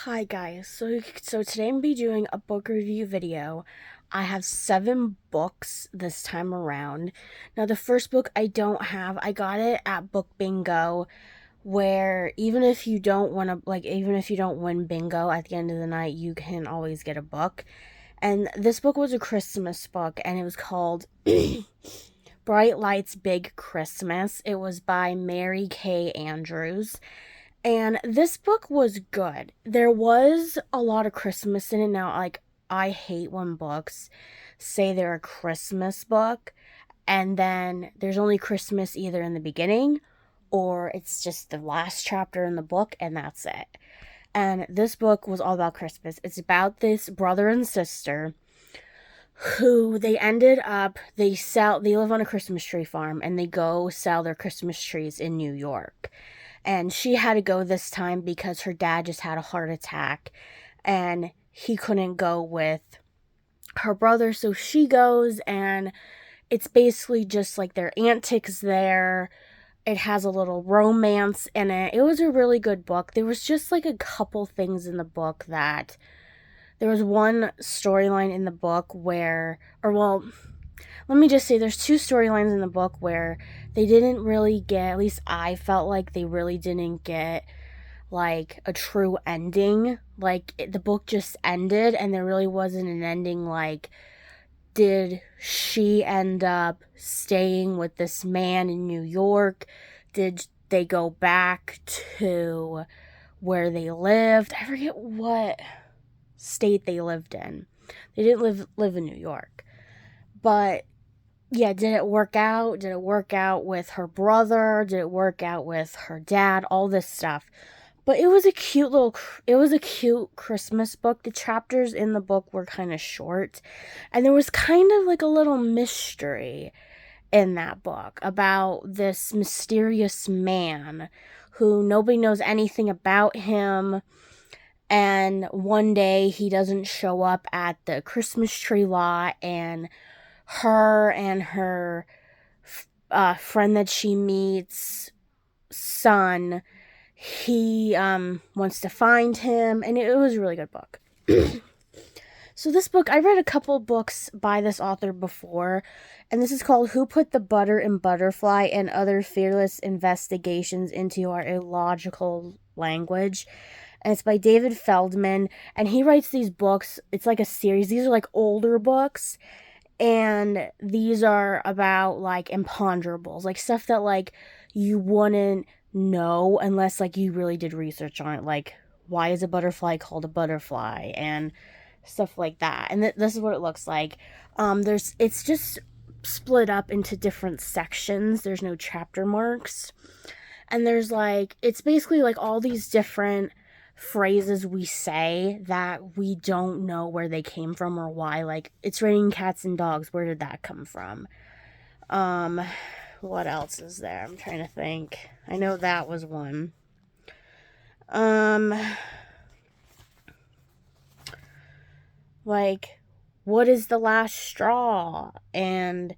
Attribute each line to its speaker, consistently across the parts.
Speaker 1: Hi guys, so today I'm gonna be doing a book review video. I have 7 books this time around. Now the first book I don't have, I got it at Book Bingo, where even if you don't win bingo at the end of the night, you can always get a book. And this book was a Christmas book, and it was called Bright Lights Big Christmas. It was by Mary Kay Andrews. And this book was good. There was a lot of Christmas in it. Now, I hate when books say they're a Christmas book and then there's only Christmas either in the beginning or it's just the last chapter in the book and that's it. And this book was all about Christmas. It's about this brother and sister who they live on a Christmas tree farm and they go sell their Christmas trees in New York. And she had to go this time because her dad just had a heart attack and he couldn't go with her brother. So she goes and it's basically just like their antics there. It has a little romance in it. It was a really good book. There was just like a couple things in the book that there was one storyline in the book where, let me just say there's 2 storylines in the book where they didn't really get, at least I felt like they really didn't get like a true ending. The book just ended and there really wasn't an ending. Like, did she end up staying with this man in New York? Did they go back to where they lived? I forget what state they lived in. They didn't live in New York. But yeah, did it work out? Did it work out with her brother? Did it work out with her dad? All this stuff. But it was a cute Christmas book. The chapters in the book were kind of short. And there was kind of like a little mystery in that book about this mysterious man who nobody knows anything about him. And one day he doesn't show up at the Christmas tree lot and her friend that she meets, son, he wants to find him, and it was a really good book. So this book, I read a couple books by this author before, and this is called Who Put the Butter in Butterfly and Other Fearless Investigations into Our Illogical Language. And it's by David Feldman, and he writes these books. It's like a series. These are like older books, and these are about like imponderables, like stuff that like you wouldn't know unless like you really did research on it, like why is a butterfly called a butterfly and stuff like that. And this is what it looks like. It's just split up into different sections. There's no chapter marks, and there's like, it's basically like all these different phrases we say that we don't know where they came from or why. Like, it's raining cats and dogs, where did that come from? What else is there? I'm trying to think. I know that was one. Like, what is the last straw? And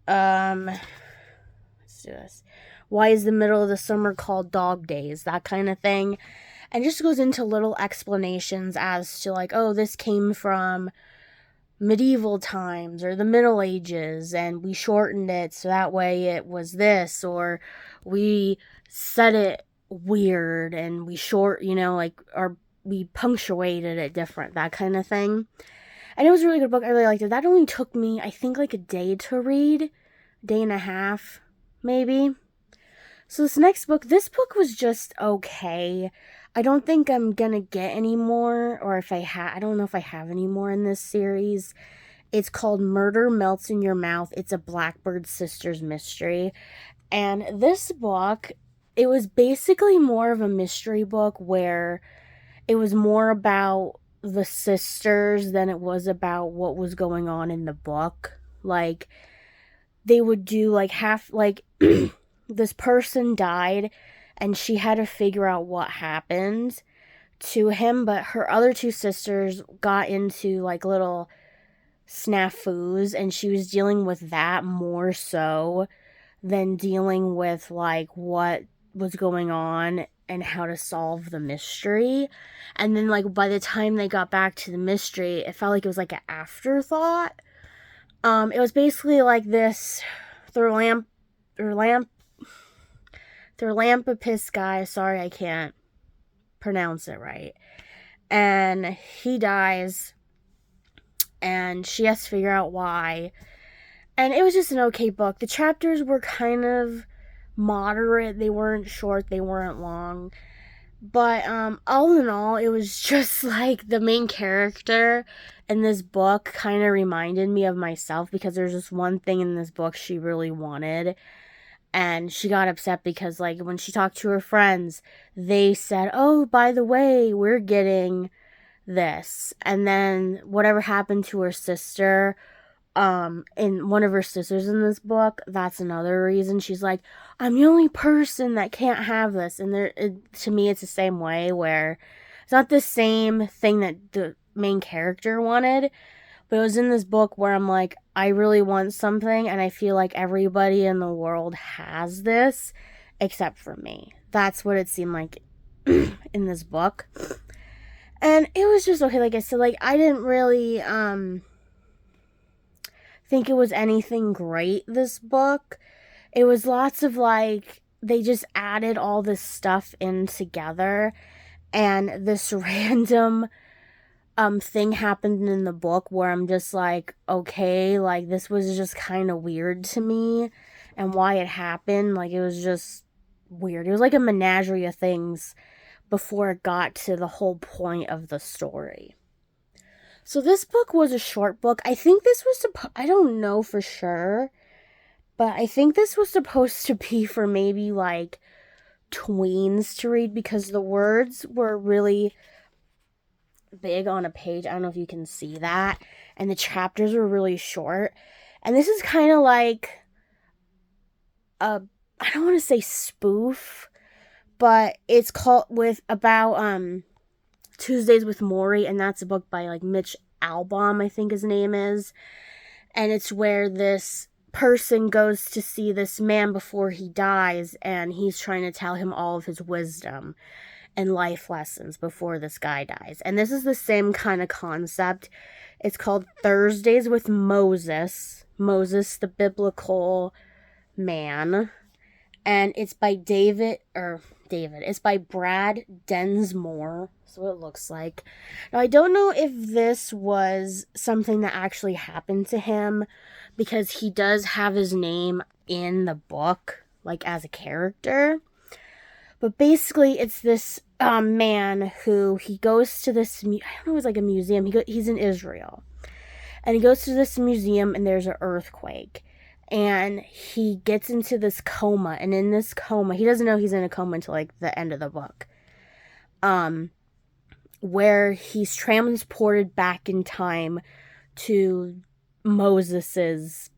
Speaker 1: let's do this. Why is the middle of the summer called dog days? That kind of thing. And just goes into little explanations as to like, oh, this came from medieval times or the Middle Ages and we shortened it so that way it was this, or we said it weird and or we punctuated it different, that kind of thing. And it was a really good book. I really liked it. That only took me, I think, like a day to read, a day and a half, maybe. So this book was just okay. I don't think I'm gonna get any more, or I don't know if I have any more in this series. It's called Murder Melts in Your Mouth. It's a Blackbird Sisters mystery. And this book, it was basically more of a mystery book where it was more about the sisters than it was about what was going on in the book. Like, they would do like this person died and she had to figure out what happened to him, but her other 2 sisters got into like little snafus and she was dealing with that more so than dealing with like what was going on and how to solve the mystery. And then, like, by the time they got back to the mystery, it felt like it was like an afterthought. It was basically like this Therlampopus guy. Sorry, I can't pronounce it right. And he dies, and she has to figure out why. And it was just an okay book. The chapters were kind of moderate. They weren't short, they weren't long. But all in all, it was just like the main character in this book kind of reminded me of myself, because there's just one thing in this book she really wanted. And she got upset because, like, when she talked to her friends, they said, oh, by the way, we're getting this. And then whatever happened to her sister, in one of her sisters in this book, that's another reason she's like, I'm the only person that can't have this. And to me, it's the same way, where it's not the same thing that the main character wanted, but it was in this book where I'm like, I really want something, and I feel like everybody in the world has this except for me. That's what it seemed like in this book. And it was just okay. Like I said, like, I didn't really think it was anything great, this book. It was lots of, like, they just added all this stuff in together, and this random thing happened in the book where I'm just like, okay, like, this was just kind of weird to me, and why it happened, like, it was just weird. It was like a menagerie of things before it got to the whole point of the story. So this book was a short book. I think this was I don't know for sure, but I think this was supposed to be for maybe, like, tweens to read, because the words were really big on a page. I don't know if you can see that. And the chapters were really short. And this is kind of like I don't want to say spoof, but it's called about Tuesdays with Morrie, and that's a book by, like, Mitch Albom, I think his name is. And it's where this person goes to see this man before he dies, and he's trying to tell him all of his wisdom and life lessons before this guy dies. And this is the same kind of concept. It's called Thursdays with Moses, the biblical man. And it's by it's by Brad Densmore. That's what it looks like. Now, I don't know if this was something that actually happened to him, because he does have his name in the book, like, as a character. But basically, it's this man who, he goes to this, I don't know, it's like a museum. He's in Israel. And he goes to this museum, and there's an earthquake. And he gets into this coma. And in this coma, he doesn't know he's in a coma until, like, the end of the book. Where he's transported back in time to Moses's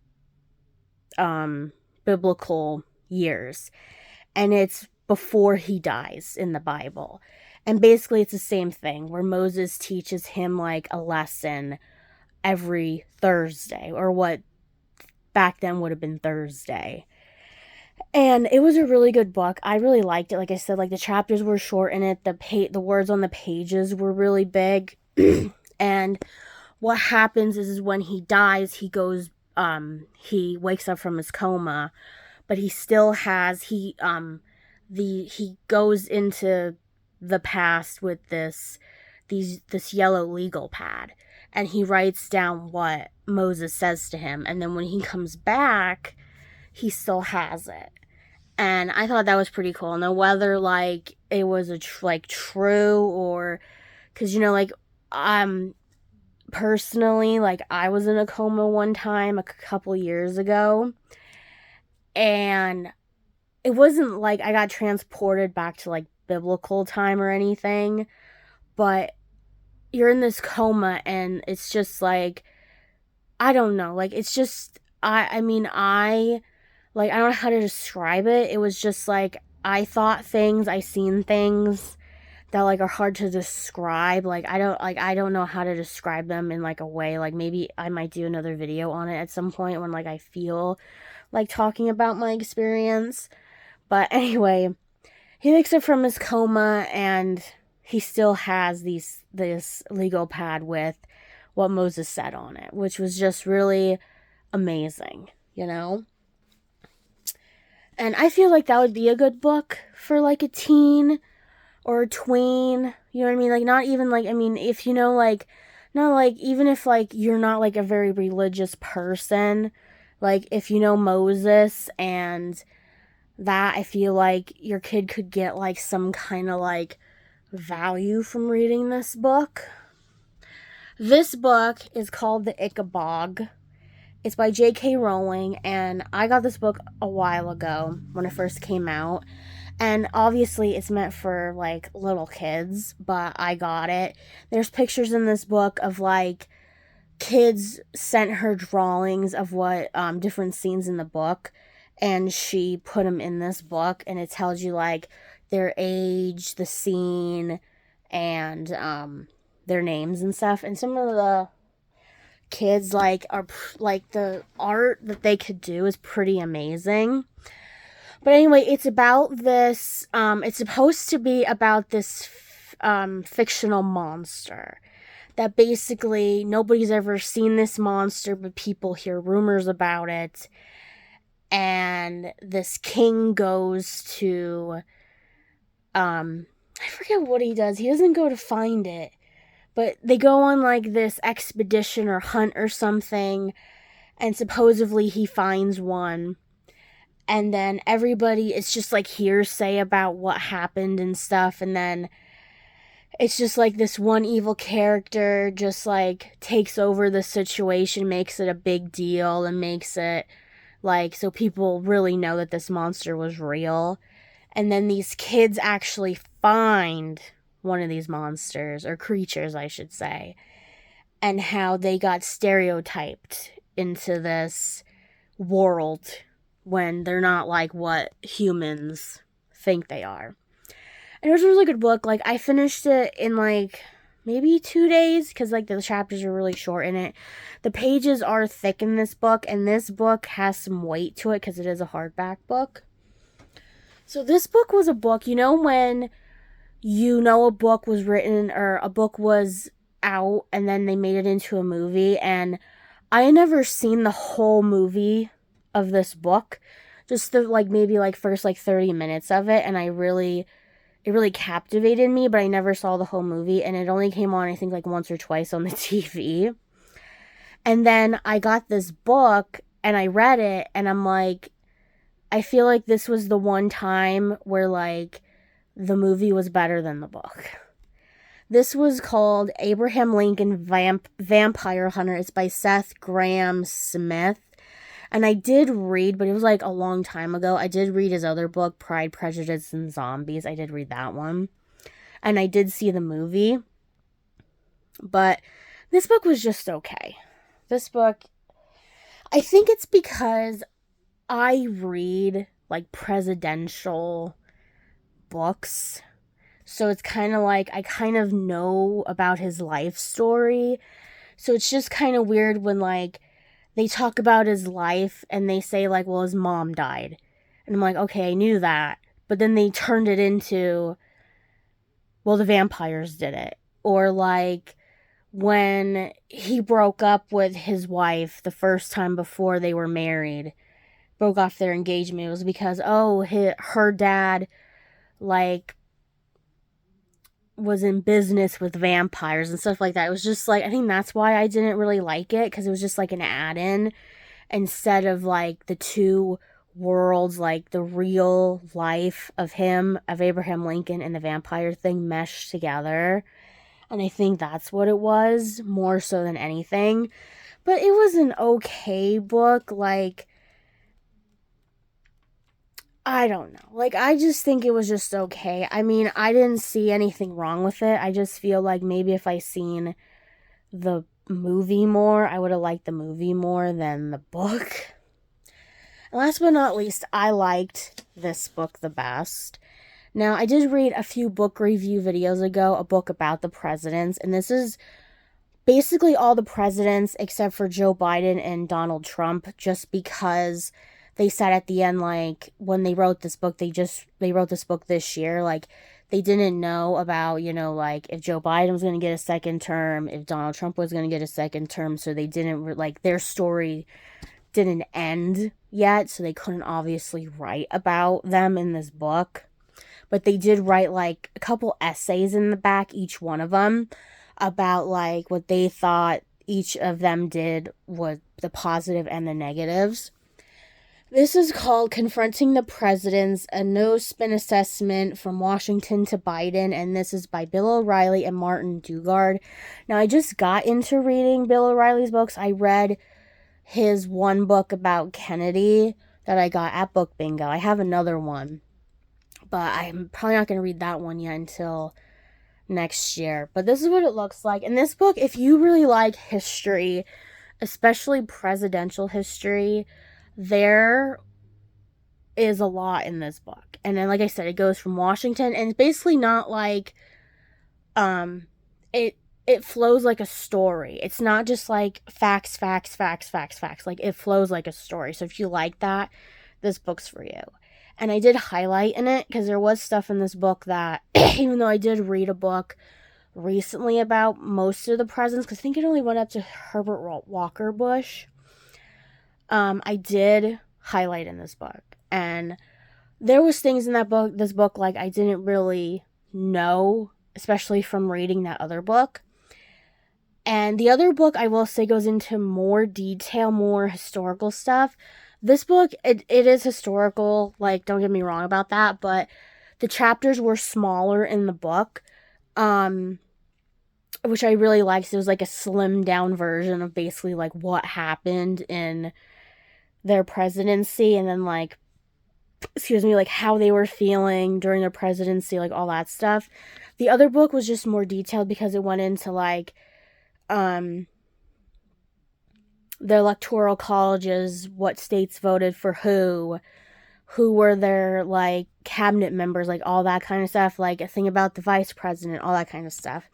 Speaker 1: biblical years. And it's before he dies in the Bible. And basically it's the same thing, where Moses teaches him, like, a lesson every Thursday, or what back then would have been Thursday. And it was a really good book. I really liked it. Like I said, like, the chapters were short in it. The words on the pages were really big. And what happens is when he dies, he wakes up from his coma, but he still has, he goes into the past with this yellow legal pad, and he writes down what Moses says to him, and then when he comes back, he still has it. And I thought that was pretty cool. Now, whether, like, it was true, or, because, you know, like, personally, like, I was in a coma one time a couple years ago, and it wasn't like I got transported back to, like, biblical time or anything, but you're in this coma, and it's just, like, I don't know, like, it's just, I don't know how to describe it. It was just, like, I thought things, I seen things that, like, are hard to describe. Like, I don't know how to describe them in, like, a way, like, maybe I might do another video on it at some point when, like, I feel like talking about my experience. But anyway, he wakes up from his coma and he still has this legal pad with what Moses said on it, which was just really amazing, you know? And I feel like that would be a good book for like a teen or a tween, you know what I mean? Like, not even like, I mean, if you know, like, not like, even if like you're not like a very religious person, like if you know Moses and that, I feel like your kid could get like some kind of like value from reading this book. This book is called The Ickbog. It's by J.K. Rowling, and I got this book a while ago when it first came out. And obviously it's meant for like little kids, but I got it. There's pictures in this book of like kids sent her drawings of what different scenes in the book, and she put them in this book, and it tells you like their age, the scene, and their names and stuff. And some of the kids like are like the art that they could do is pretty amazing. But anyway, it's about this, it's supposed to be about this fictional monster that basically nobody's ever seen this monster, but people hear rumors about it. And this king goes to, I forget what he does. He doesn't go to find it, but they go on like this expedition or hunt or something, and supposedly he finds one. And then everybody, it's just like hearsay about what happened and stuff. And then it's just like this one evil character just like takes over the situation, makes it a big deal, and makes it like so people really know that this monster was real. And then these kids actually find one of these monsters, or creatures, I should say, and how they got stereotyped into this world when they're not like what humans think they are. And it was a really good book. Like, I finished it in like maybe 2 days because like the chapters are really short in it. The pages are thick in this book, and this book has some weight to it because it is a hardback book. So this book was a book, you know, when you know a book was written or a book was out and then they made it into a movie, and I had never seen the whole movie of this book, just the like maybe like first like 30 minutes of it, and it really captivated me, but I never saw the whole movie, and it only came on I think like once or twice on the TV. And then I got this book and I read it, and I'm like, I feel like this was the one time where like the movie was better than the book. This was called Abraham Lincoln Vampire Hunter. It's by Seth Grahame-Smith. And I did read, but it was like a long time ago, I did read his other book, Pride, Prejudice, and Zombies. I did read that one. And I did see the movie. But this book was just okay. This book, I think it's because I read like presidential books. So it's kind of like I kind of know about his life story. So it's just kind of weird when like they talk about his life and they say like, well, his mom died. And I'm like, okay, I knew that. But then they turned it into, well, the vampires did it. Or like when he broke up with his wife the first time before they were married, broke off their engagement, it was because, her dad like was in business with vampires and stuff like that. It was just like, I think that's why I didn't really like it, because it was just like an add-in instead of like the two worlds, like the real life of him, of Abraham Lincoln, and the vampire thing meshed together. And I think that's what it was, more so than anything. But it was an okay book. Like, I don't know. Like, I just think it was just okay. I mean, I didn't see anything wrong with it. I just feel like maybe if I seen the movie more, I would have liked the movie more than the book. And last but not least, I liked this book the best. Now, I did read a few book review videos ago, a book about the presidents, and this is basically all the presidents except for Joe Biden and Donald Trump, just because they said at the end, like, when they wrote this book, they wrote this book this year, like, they didn't know about, you know, like, if Joe Biden was going to get a second term, if Donald Trump was going to get a second term, so they didn't, like, their story didn't end yet, so they couldn't obviously write about them in this book. But they did write, like, a couple essays in the back, each one of them, about, like, what they thought each of them did, was the positive and the negatives. This is called Confronting the Presidents, a no-spin assessment from Washington to Biden, and this is by Bill O'Reilly and Martin Dugard. Now, I just got into reading Bill O'Reilly's books. I read his one book about Kennedy that I got at Book Bingo. I have another one, but I'm probably not going to read that one yet until next year. But this is what it looks like. In this book, if you really like history, especially presidential history, there is a lot in this book. And then, like I said, it goes from Washington, and it's basically not like, it flows like a story. It's not just like facts. Like, it flows like a story. So if you like that, this book's for you. And I did highlight in it because there was stuff in this book that, even though I did read a book recently about most of the presidents, because I think it only went up to Herbert Walker Bush, I did highlight in this book. And there was things in this book, like, I didn't really know, especially from reading that other book. And the other book, I will say, goes into more detail, more historical stuff. This book, it is historical, like, don't get me wrong about that, but the chapters were smaller in the book, which I really liked. It was like a slimmed down version of basically, like, what happened in their presidency, and then, like, like, how they were feeling during their presidency, like, all that stuff. The other book was just more detailed because it went into, like, the electoral colleges, what states voted for who were their, like, cabinet members, like, all that kind of stuff, like, a thing about the vice president, all that kind of stuff.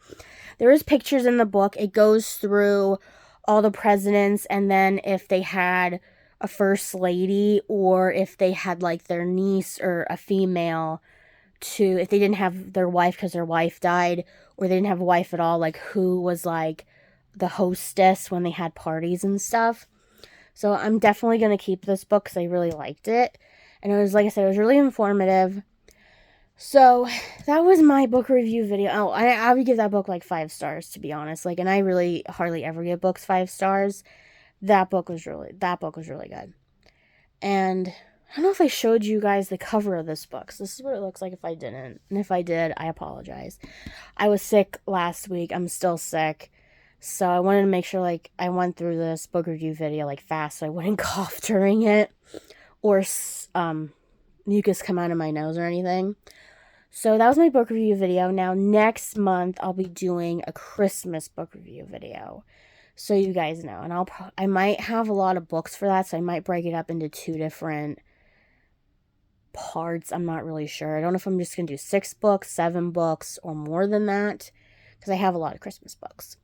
Speaker 1: There is pictures in the book. It goes through all the presidents, and then if they had a first lady, or if they had, like, their niece or a female if they didn't have their wife because their wife died, or they didn't have a wife at all, like, who was, like, the hostess when they had parties and stuff. So I'm definitely going to keep this book because I really liked it. And it was, like I said, it was really informative. So that was my book review video. Oh, I would give that book, like, 5 stars, to be honest. Like, and I really hardly ever give books 5 stars. That book was really good. And I don't know if I showed you guys the cover of this book. So this is what it looks like if I didn't. And if I did, I apologize. I was sick last week. I'm still sick. So I wanted to make sure, like, I went through this book review video, like, fast so I wouldn't cough during it, or mucus come out of my nose or anything. So that was my book review video. Now, next month, I'll be doing a Christmas book review video, so you guys know. And I might have a lot of books for that, so I might break it up into 2 different parts. I'm not really sure. I don't know if I'm just going to do 6 books, 7 books, or more than that, because I have a lot of Christmas books.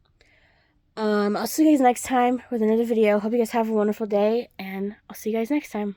Speaker 1: I'll see you guys next time with another video. Hope you guys have a wonderful day, and I'll see you guys next time.